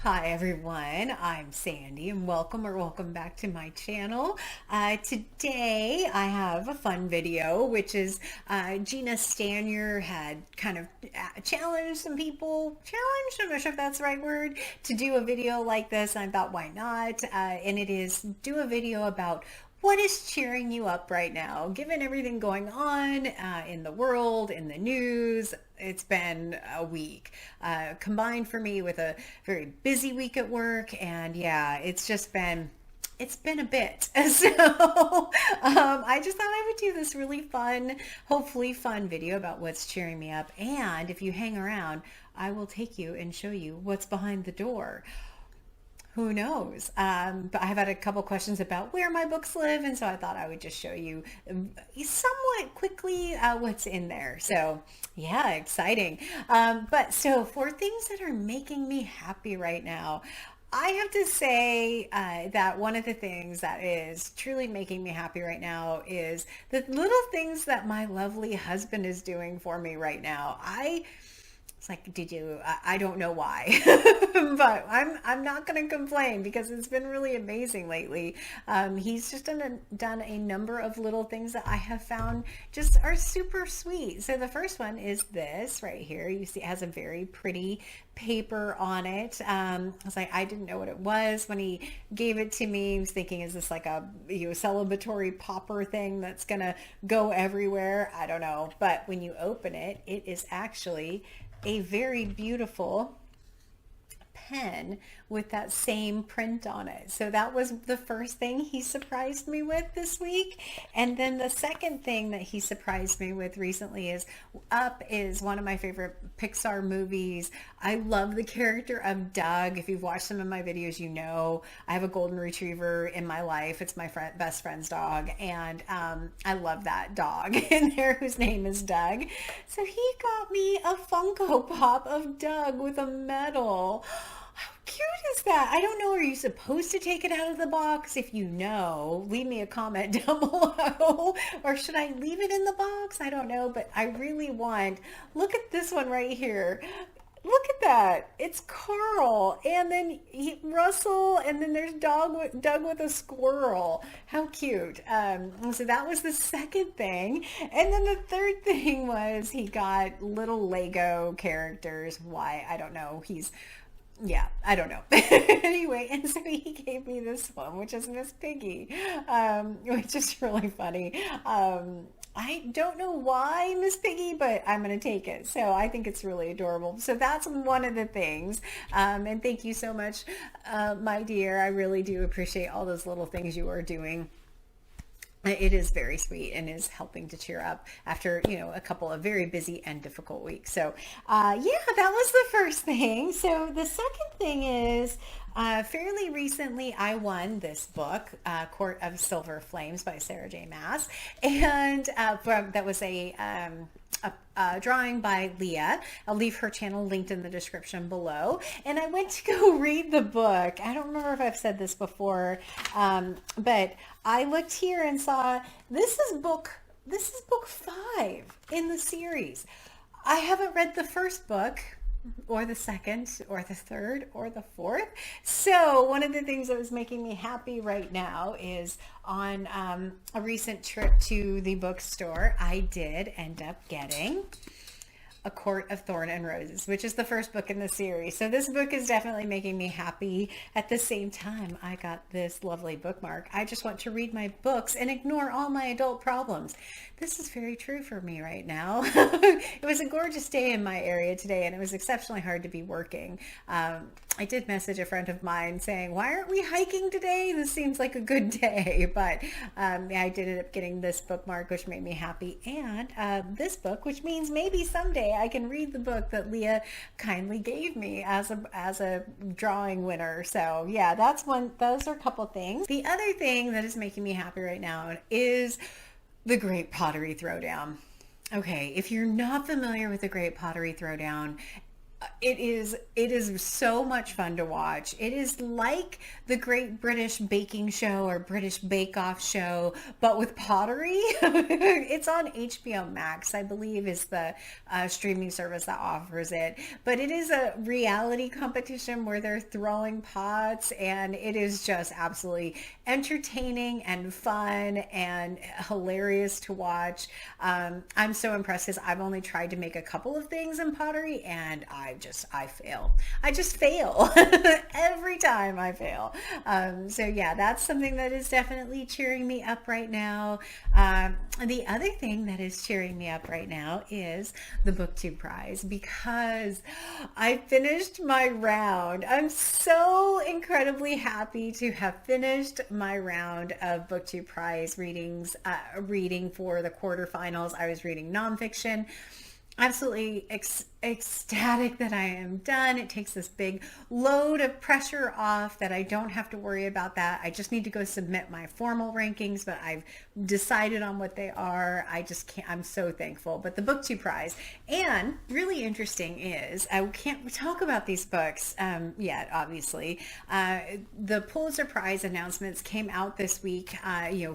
Hi everyone, I'm Sandy and welcome back to my channel. Today I have a fun video, which is Gina Stanyer had kind of challenged some people, I'm not sure if that's the right word, to do a video like this. And I thought, why not? And it is do a video about what is cheering you up right now, given everything going on in the world, in the news. It's been a week combined for me with a very busy week at work, and yeah, it's been a bit. So I just thought I would do this really fun, hopefully fun video about what's cheering me up. And if you hang around, I will take you and show you what's behind the door. Who knows? But I've had a couple questions about where my books live, and so I thought I would just show you somewhat quickly what's in there. So yeah, exciting. But so for things that are making me happy right now, I have to say that one of the things that is truly making me happy right now is the little things that my lovely husband is doing for me right now. It's like, I don't know why, but I'm not going to complain because it's been really amazing lately. He's just done a number of little things that I have found just are super sweet. So the first one is this right here. You see it has a very pretty paper on it. I was like, I didn't know what it was when he gave it to me. I was thinking, is this like a celebratory popper thing that's gonna go everywhere? I don't know. But when you open it, it is actually a very beautiful pen with that same print on it. So that was the first thing he surprised me with this week. And then the second thing that he surprised me with recently is Up is one of my favorite Pixar movies. I love the character of Doug. If you've watched some of my videos, you know I have a golden retriever in my life. It's my best friend's dog, and I love that dog in there whose name is Doug. So he got me a Funko Pop of Doug with a medal. How cute is that? I don't know. Are you supposed to take it out of the box? If you know, leave me a comment down below. Or should I leave it in the box? I don't know, but I really want. Look at this one right here. Look at that. It's Carl, and then Russell, and then there's Doug with a squirrel. How cute. So that was the second thing. And then the third thing was he got little Lego characters. Why? I don't know. I don't know. Anyway, and so he gave me this one, which is Miss Piggy, which is really funny. I don't know why Miss Piggy, but I'm going to take it. So I think it's really adorable. So that's one of the things. And thank you so much, my dear. I really do appreciate all those little things you are doing. It is very sweet and is helping to cheer up after, a couple of very busy and difficult weeks. So, yeah, that was the first thing. So the second thing is, fairly recently I won this book, Court of Silver Flames by Sarah J. Maas. And that was a drawing by Leah. I'll leave her channel linked in the description below. And I went to go read the book. I don't remember if I've said this before, but I looked here and saw this is book 5 in the series. I haven't read the first book, or the second, or the third, or the fourth. So one of the things that was making me happy right now is on a recent trip to the bookstore, I did end up getting A Court of Thorn and Roses, which is the first book in the series. So this book is definitely making me happy. At the same time, I got this lovely bookmark. I just want to read my books and ignore all my adult problems. This is very true for me right now. It was a gorgeous day in my area today, and it was exceptionally hard to be working. I did message a friend of mine saying, why aren't we hiking today? This seems like a good day. But yeah, I did end up getting this bookmark, which made me happy. And this book, which means maybe someday I can read the book that Leah kindly gave me as a drawing winner. So yeah, that's one. Those are a couple things. The other thing that is making me happy right now is the Great Pottery Throwdown. Okay, if you're not familiar with the Great Pottery Throwdown, It is so much fun to watch. It is like the Great British Baking Show or British Bake Off show, but with pottery. It's on HBO Max, I believe, is the streaming service that offers it. But it is a reality competition where they're throwing pots, and it is just absolutely entertaining and fun and hilarious to watch. I'm so impressed because I've only tried to make a couple of things in pottery, and I fail. I just fail. Every time I fail. So yeah, that's something that is definitely cheering me up right now. The other thing that is cheering me up right now is the BookTube Prize, because I finished my round. I'm so incredibly happy to have finished my round of BookTube Prize readings, reading for the quarterfinals. I was reading nonfiction. Absolutely ecstatic that I am done. It takes this big load of pressure off that I don't have to worry about that. I just need to go submit my formal rankings, but I've decided on what they are. I just can't, I'm so thankful. But the BookTube Prize, and really interesting is, I can't talk about these books yet, obviously. The Pulitzer Prize announcements came out this week,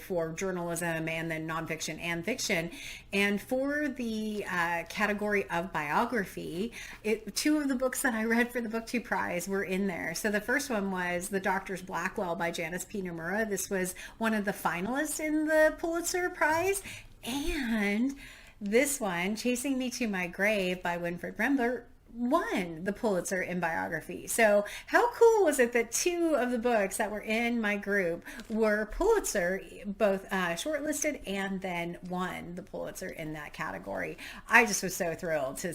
for journalism and then nonfiction and fiction. And for the category of biography, two of the books that I read for the BookTube Prize were in there. So the first one was The Doctor's Blackwell by Janice Nimura. This was one of the finalists in the Pulitzer Prize. And this one, Chasing Me to My Grave by Winfred Rembert, won the Pulitzer in biography. So how cool was it that two of the books that were in my group were Pulitzer, both shortlisted and then won the Pulitzer in that category. I just was so thrilled to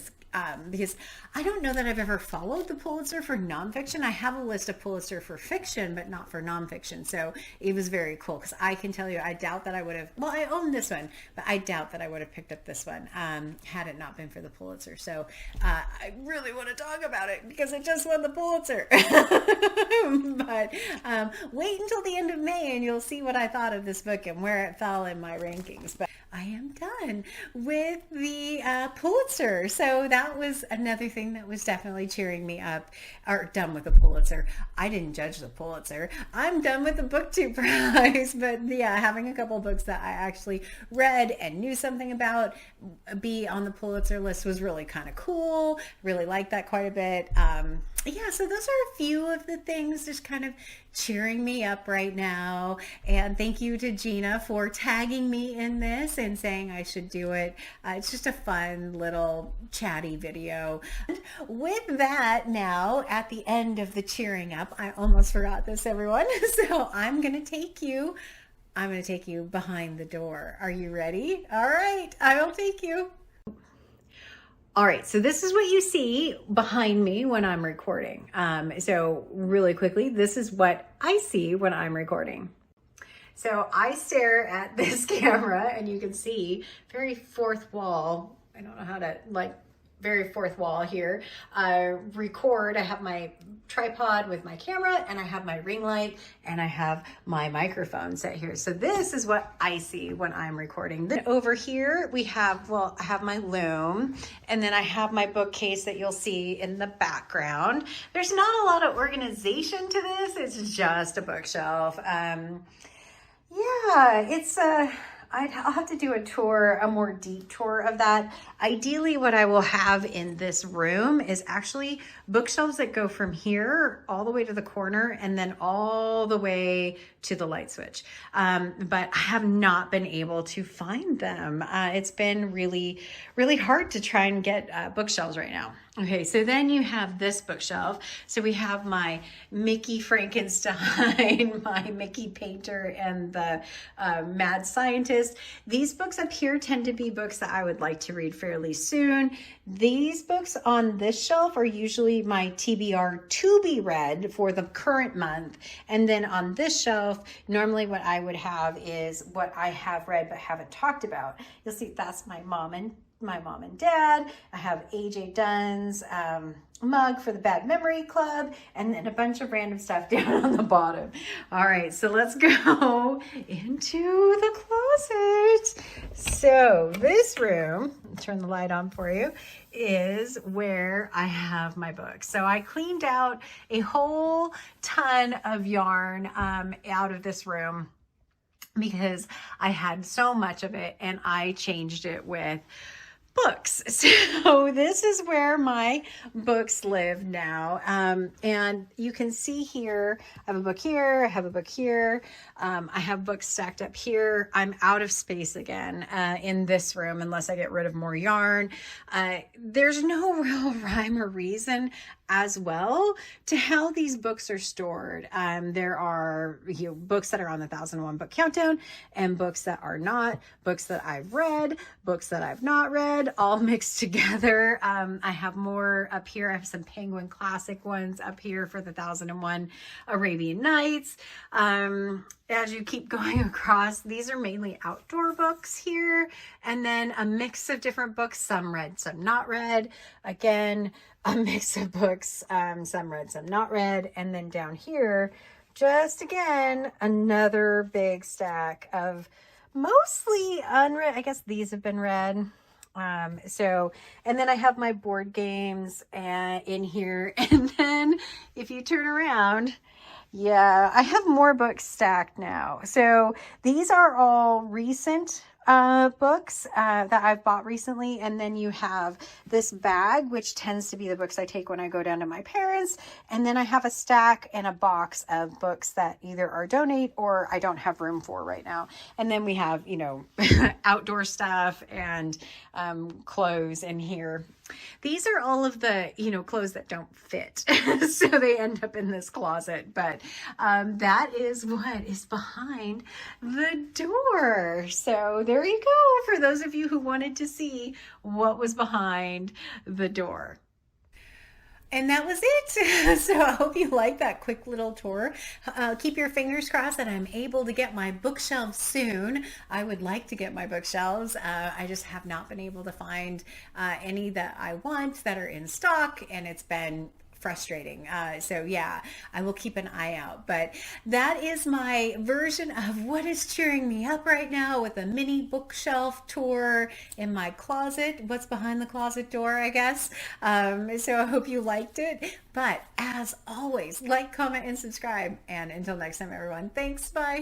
because I don't know that I've ever followed the Pulitzer for nonfiction. I have a list of Pulitzer for fiction, but not for nonfiction. So it was very cool because I can tell you, I doubt that I would have, well, I own this one, but I doubt that I would have picked up this one had it not been for the Pulitzer. So I really want to talk about it because it just won the Pulitzer. But wait until the end of May and you'll see what I thought of this book and where it fell in my rankings. But I am done with the Pulitzer. So that was another thing that was definitely cheering me up. Or done with the Pulitzer. I didn't judge the Pulitzer. I'm done with the BookTube Prize. But yeah, having a couple books that I actually read and knew something about be on the Pulitzer list was really kind of cool. Really liked that quite a bit. Yeah, so those are a few of the things just kind of cheering me up right now. And thank you to Gina for tagging me in this and saying I should do it. It's just a fun little chatty video. With that, now at the end of the cheering up, I almost forgot this, everyone. So I'm going to take you behind the door. Are you ready? All right, I will take you. All right, so this is what you see behind me when I'm recording. So really quickly, this is what I see when I'm recording. So I stare at this camera and you can see very fourth wall. I don't know how to very fourth wall here. Record, I have my tripod with my camera and I have my ring light and I have my microphone set here. So this is what I see when I'm recording. Then over here we have, I have my loom and then I have my bookcase that you'll see in the background. There's not a lot of organization to this. It's just a bookshelf. Yeah, it's I'll have to do a more deep tour of that. Ideally, what I will have in this room is actually bookshelves that go from here all the way to the corner and then all the way to the light switch. But I have not been able to find them. It's been really, really hard to try and get bookshelves right now. Okay, so then you have this bookshelf. So we have my Mickey Frankenstein, my Mickey Painter, and the Mad Scientist. These books up here tend to be books that I would like to read fairly soon. These books on this shelf are usually my TBR to be read for the current month. And then on this shelf, normally what I would have is what I have read but haven't talked about. You'll see that's my mom and dad. I have AJ Dunn's mug for the Bad Memory Club, and then a bunch of random stuff down on the bottom. All right, so let's go into the closet. closet. So this room, I'll turn the light on for you, is where I have my books. So I cleaned out a whole ton of yarn out of this room because I had so much of it, and I changed it with books. So this is where my books live now. And you can see here, I have a book here, I have a book here. I have books stacked up here. I'm out of space again in this room unless I get rid of more yarn. There's no real rhyme or reason as well to how these books are stored. There are books that are on the 1001 book countdown and books that are not, books that I've read, books that I've not read, all mixed together. I have more up here. I have some Penguin Classic ones up here for the 1001 Arabian Nights. As you keep going across, these are mainly outdoor books here, and then a mix of different books, some read, some not read. Again, a mix of books, some read, some not read. And then down here, just again, another big stack of mostly unread. I guess these have been read. And then I have my board games in here. And then if you turn around, yeah, I have more books stacked now. So these are all recent books that I've bought recently. And then you have this bag, which tends to be the books I take when I go down to my parents. And then I have a stack and a box of books that either are donate or I don't have room for right now. And then we have, outdoor stuff and clothes in here. These are all of the, clothes that don't fit. So they end up in this closet. But that is what is behind the door. So there you go, for those of you who wanted to see what was behind the door. And that was it. So I hope you like that quick little tour. Keep your fingers crossed that I'm able to get my bookshelves soon. I would like to get my bookshelves. I just have not been able to find any that I want that are in stock, and it's been frustrating. So yeah, I will keep an eye out. But that is my version of what is cheering me up right now, with a mini bookshelf tour in my closet. What's behind the closet door, I guess. So I hope you liked it. But as always, like, comment, and subscribe. And until next time, everyone, thanks. Bye.